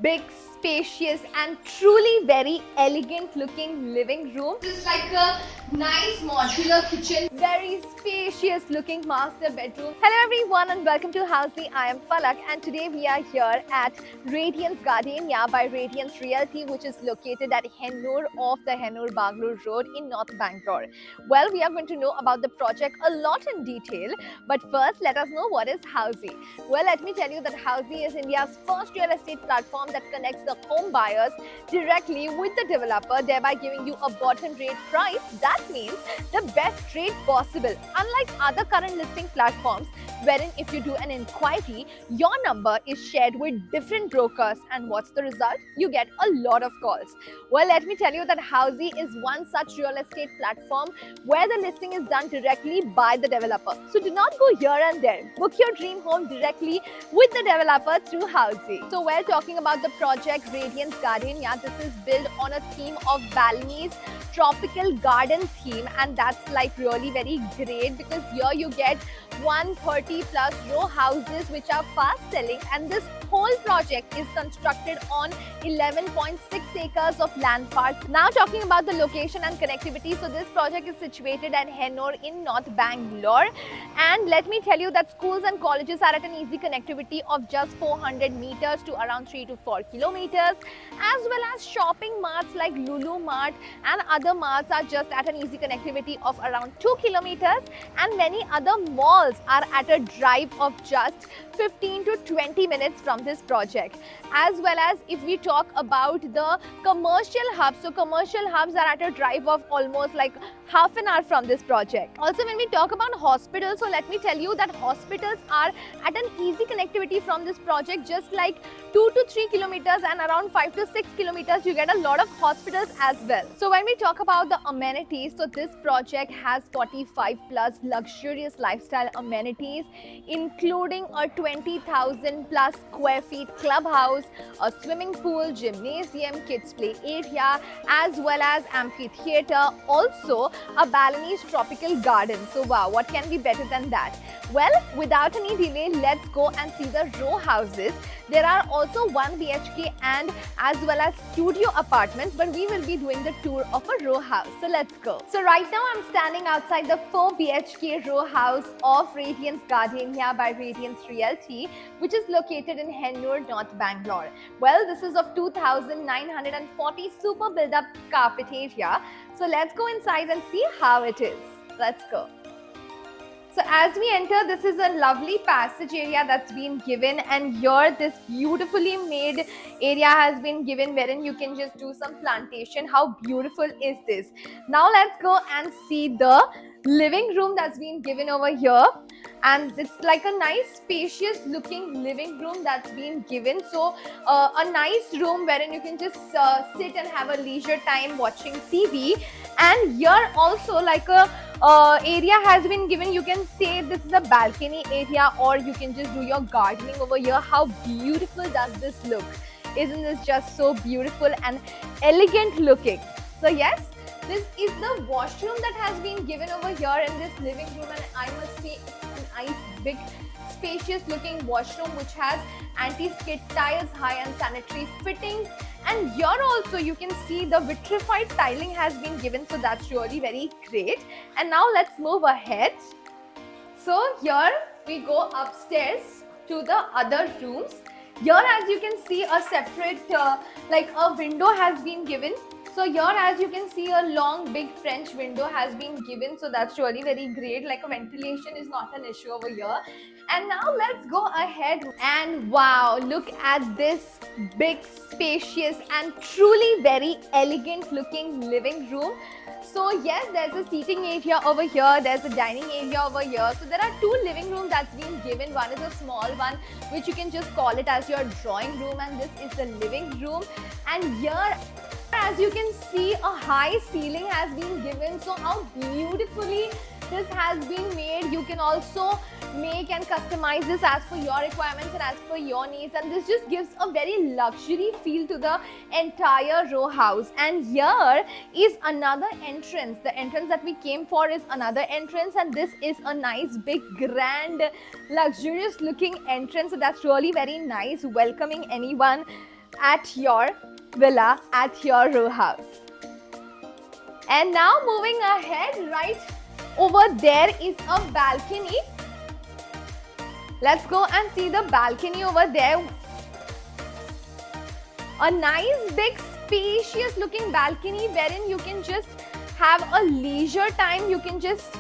big, spacious and truly very elegant looking living room. This is like a nice modular kitchen, very spacious looking master bedroom. Hello everyone and welcome to Housely. I am Falak and today we are here at Radiance Gardenia by Radiance Realty, which is located at Hennur off the Hennur Bangalore Road in North Bangalore. Well, we are going to know about the project a lot in detail, but first let us know what is Housely. Well, let me tell you that Housely is India's first real estate platform that connects the home buyers directly with the developer, thereby giving you a bottom rate price. That means the best rate possible. Unlike other current listing platforms, wherein if you do an inquiry, your number is shared with different brokers, and what's the result? You get a lot of calls. Well, let me tell you that Housely is one such real estate platform where the listing is done directly by the developer. So do not go here and there. Book your dream home directly with the developer through Housely. So we're talking about the project Radiance Gardenia. This is built on a theme of Balinese tropical garden theme, and that's like really very great because here you get 130 plus row houses which are fast selling, and this whole project is constructed on 11.6 acres of land park. Now talking about the location and connectivity, so this project is situated at Hennur in North Bangalore, and let me tell you that schools and colleges are at an easy connectivity of just 400 meters to around 3 to 4 kilometers, as well as shopping marts like Lulu Mart and other marts are just at an easy connectivity of around 2 kilometers, and many other malls are at a drive of just 15 to 20 minutes from this project. As well as if we talk about the commercial hubs, so commercial hubs are at a drive of almost like half an hour from this project. Also, when we talk about hospitals, so let me tell you that hospitals are at an easy connectivity from this project, just like 2 to 3 kilometers, and around 5 to 6 kilometers you get a lot of hospitals as well. So when we talk about the amenities, so this project has 45 plus luxurious lifestyle amenities, including a 20,000 plus square feet clubhouse, a swimming pool, gymnasium, kids play area, as well as amphitheater, also a Balinese tropical garden. So wow, what can be better than that? Well, without any delay, let's go and see the row houses. There are also 1 BHK and as well as studio apartments, but we will be doing the tour of a row house. So let's go. So right now I'm standing outside the 4 BHK row house of Radiance Gardenia by Radiance Realty, which is located in Hennur, North Bangalore. Well, this is of 2,940 super build-up carpet area. So let's go inside and see how it is. Let's go. So as we enter, this is a lovely passage area that's been given, and here this beautifully made area has been given wherein you can just do some plantation. How beautiful is this? Now let's go and see the living room that's been given over here, and it's like a nice spacious looking living room that's been given. So a nice room wherein you can just sit and have a leisure time watching TV, and here also like a area has been given. You can say this is a balcony area, or you can just do your gardening over here. How beautiful does this look? Isn't this just so beautiful and elegant looking? So yes, this is the washroom that has been given over here in this living room, and I must say it's a nice big spacious looking washroom which has anti-skid tiles, high-end sanitary fittings, and here also you can see the vitrified tiling has been given, so that's really very great. And now let's move ahead. So here we go upstairs to the other rooms. Here, as you can see, a separate like a window has been given. So here, as you can see, a long big French window has been given, so that's really very great. Like a ventilation is not an issue over here. And now let's go ahead and wow, look at this big, spacious and truly very elegant looking living room. So yes, there's a seating area over here, there's a dining area over here. So there are 2 living rooms that's been given. One is a small one which you can just call it as your drawing room, and this is the living room. And here, as you can see, a high ceiling has been given. So how beautifully this has been made. You can also make and customize this as per your requirements and as per your needs, and this just gives a very luxury feel to the entire row house. And here is another entrance. The entrance that we came for is another entrance, and this is a nice big grand luxurious looking entrance. So that's really very nice, welcoming anyone at your villa, at your row house. And now moving ahead, right over there is a balcony. Let's go and see the balcony over there. A nice big spacious looking balcony wherein you can just have a leisure time. You can just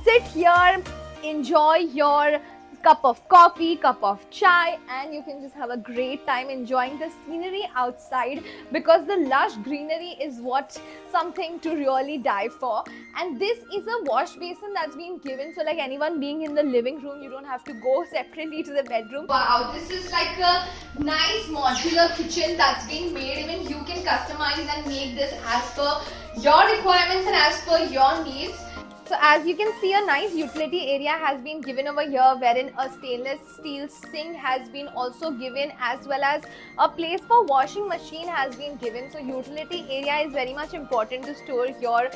sit here, enjoy your cup of coffee, cup of chai, and you can just have a great time enjoying the scenery outside, because the lush greenery is what something to really die for. And this is a wash basin that's been given, so like anyone being in the living room, you don't have to go separately to the bedroom. Wow, this is like a nice modular kitchen that's been made. Even you can customize and make this as per your requirements and as per your needs. So as you can see, a nice utility area has been given over here, wherein a stainless steel sink has been also given, as well as a place for washing machine has been given. So utility area is very much important to store your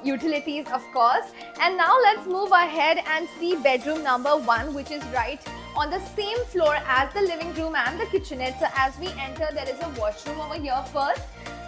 utilities, of course. And now let's move ahead and see bedroom number 1, which is right on the same floor as the living room and the kitchenette. So as we enter, there is a washroom over here first.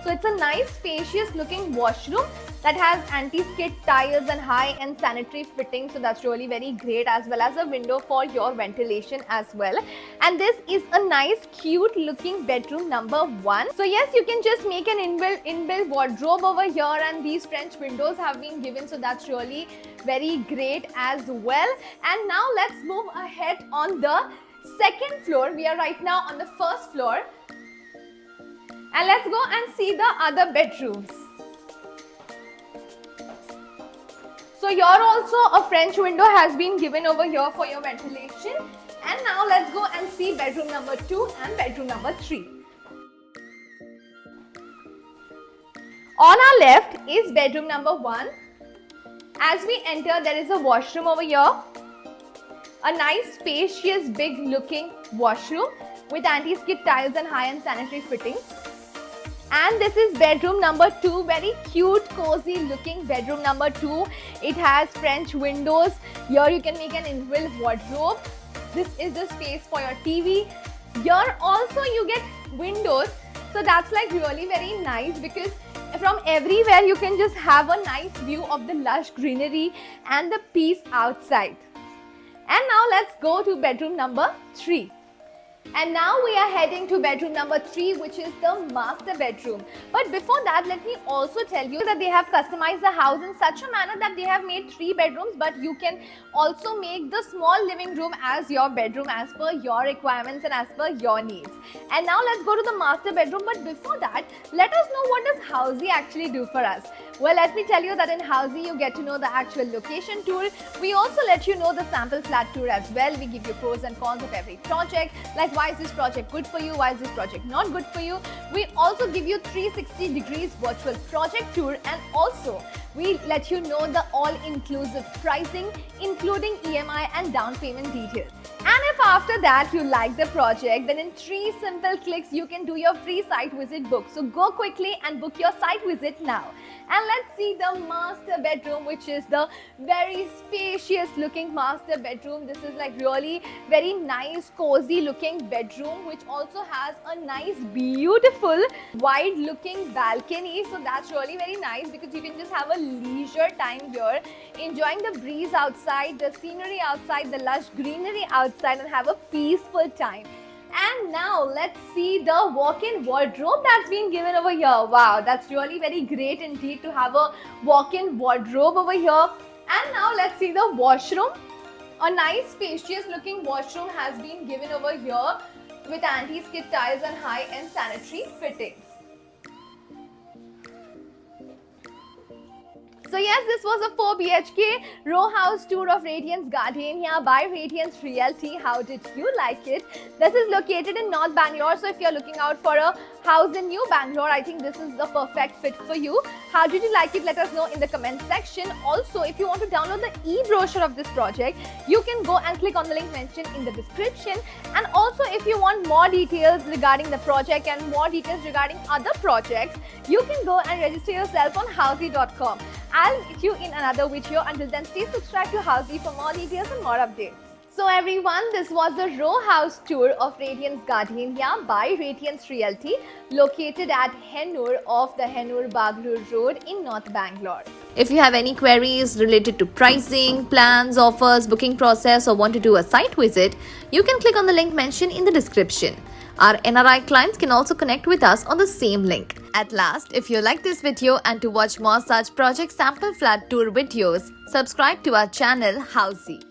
So it's a nice spacious looking washroom that has anti-skid tiles and high-end sanitary fittings. So that's really very great, as well as a window for your ventilation as well. And this is a nice cute looking bedroom number 1. So yes, you can just make an inbuilt wardrobe over here, and these French windows have been given. So that's really very great as well. And now let's move ahead on the second floor. We are right now on the first floor. And let's go and see the other bedrooms. So here also a French window has been given over here for your ventilation. And now let's go and see bedroom number 2 and bedroom number 3. On our left is bedroom number 1. As we enter, there is a washroom over here. A nice spacious big looking washroom with anti-skid tiles and high-end sanitary fittings. And this is bedroom number 2, very cute, cozy looking bedroom number 2. It has French windows. Here you can make an inbuilt wardrobe. This is the space for your TV. Here also you get windows. So that's like really very nice, because from everywhere you can just have a nice view of the lush greenery and the peace outside. And now let's go to bedroom number 3. And now we are heading to bedroom number 3, which is the master bedroom. But before that, let me also tell you that they have customized the house in such a manner that they have made 3 bedrooms, but you can also make the small living room as your bedroom as per your requirements and as per your needs. And now let's go to the master bedroom. But before that, let us know what does Housey actually do for us. Well, let me tell you that in Housey, you get to know the actual location tour. We also let you know the sample flat tour as well. We give you pros and cons of every project, like why is this project good for you, why is this project not good for you. We also give you 360 degrees virtual project tour, and also we let you know the all-inclusive pricing, including EMI and down payment details. And if after that you like the project, then in 3 simple clicks you can do your free site visit book. So go quickly and book your site visit now. And let's see the master bedroom, which is the very spacious looking master bedroom. This is like really very nice, cozy looking bedroom, which also has a nice, beautiful, wide looking balcony. So that's really very nice, because you can just have a leisure time here, enjoying the breeze outside, the scenery outside, the lush greenery outside, and have a peaceful time. And now let's see the walk-in wardrobe that's been given over here. Wow, that's really very great indeed to have a walk-in wardrobe over here. And now let's see the washroom. A nice spacious looking washroom has been given over here with anti-skid tiles and high-end sanitary fittings. So yes, this was a 4 BHK row house tour of Radiance Gardenia by Radiance Realty. How did you like it? This is located in North Bangalore. So if you're looking out for a house in New Bangalore, I think this is the perfect fit for you. How did you like it? Let us know in the comment section. Also, if you want to download the e-brochure of this project, you can go and click on the link mentioned in the description. And also, if you want more details regarding the project and more details regarding other projects, you can go and register yourself on housey.com. I'll meet you in another video. Until then, stay subscribed to Housey for more details and more updates. So everyone, this was the row house tour of Radiance Gardenia by Radiance Realty, located at Hennur off the Hennur-Baglur Road in North Bangalore. If you have any queries related to pricing, plans, offers, booking process, or want to do a site visit, you can click on the link mentioned in the description. Our NRI clients can also connect with us on the same link. At last, if you like this video and to watch more such project sample flat tour videos, subscribe to our channel Housey.